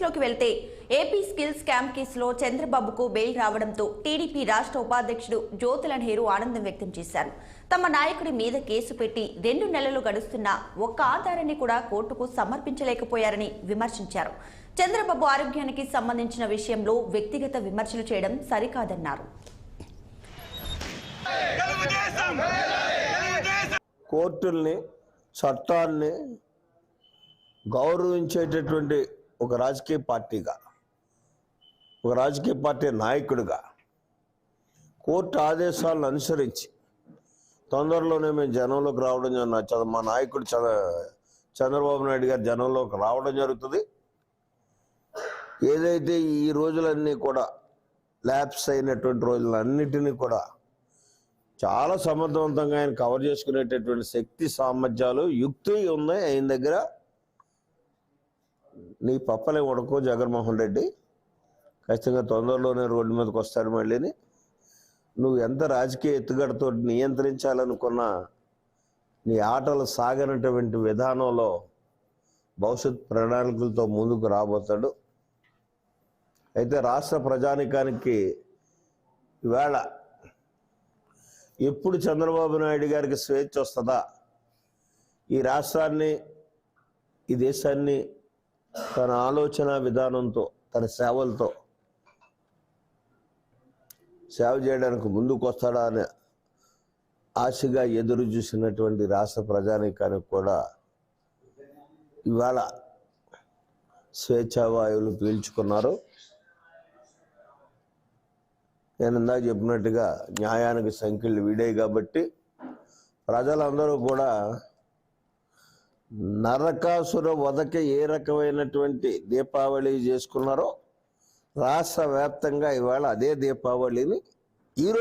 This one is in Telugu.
లోకి వెళ్తే ఏపీ స్కిల్ స్కామ్ కేసులో చంద్రబాబుకు బెయిల్ రావడంతో టీడీపీ రాష్ట్ర ఉపాధ్యక్షుడు జ్యోతుల నెహ్రూ ఆనందం వ్యక్తం చేశారు. తమ నాయకుడి మీద కేసు పెట్టి 2 నెలలు గడుస్తున్నా ఒక్క ఆధారాన్ని కూడా కోర్టుకు సమర్పించలేకపోయారని విమర్శించారు. చంద్రబాబు ఆరోగ్యానికి సంబంధించిన విషయంలో వ్యక్తిగత విమర్శలు చేయడం సరికాదన్నారు. కోర్టుల్ని చట్టాన్ని గౌరవించేటటువంటి ఒక రాజకీయ పార్టీగా, ఒక రాజకీయ పార్టీ నాయకుడిగా కోర్టు ఆదేశాలను అనుసరించి తొందరలోనే మేము జనంలోకి రావడం, మా నాయకుడు చంద్రబాబు నాయుడు గారు జనంలోకి రావడం జరుగుతుంది. ఏదైతే ఈ రోజులన్నీ కూడా ల్యాప్స్ అయినటువంటి రోజులన్నిటినీ కూడా చాలా సమర్థవంతంగా ఆయన కవర్ చేసుకునేటటువంటి శక్తి సామర్థ్యాలు యుక్తి ఉన్నాయి ఆయన దగ్గర. నీ పప్పలే ఉడకో జగన్మోహన్ రెడ్డి, ఖచ్చితంగా తొందరలోనే రోడ్డు మీదకి వస్తాడు. మళ్ళీని నువ్వు ఎంత రాజకీయ ఎత్తుగడతో నియంత్రించాలనుకున్నా నీ ఆటలు సాగనటువంటి విధానంలో భవిష్యత్ ప్రణాళికలతో ముందుకు రాబోతాడు. అయితే రాష్ట్ర ప్రజానికానికి ఇవాళ ఎప్పుడు చంద్రబాబు నాయుడు గారికి స్వేచ్ఛ వస్తుందా, ఈ రాష్ట్రాన్ని ఈ దేశాన్ని తన ఆలోచన విధానంతో తన సేవలతో సేవ చేయడానికి ముందుకు వస్తాడా అని ఆశగా ఎదురు చూసినటువంటి రాష్ట్ర ప్రజానీకానికి కూడా ఇవాళ స్వేచ్ఛావాయువులు పీల్చుకున్నారు. నేను ఇందాక చెప్పినట్టుగా న్యాయానికి సంఖ్యలు వీడాయి కాబట్టి ప్రజలందరూ కూడా నరకాసుర వధకి ఏ రకమైనటువంటి దీపావళి చేసుకున్నారో రాష్ట్ర వ్యాప్తంగా ఇవాళ అదే దీపావళిని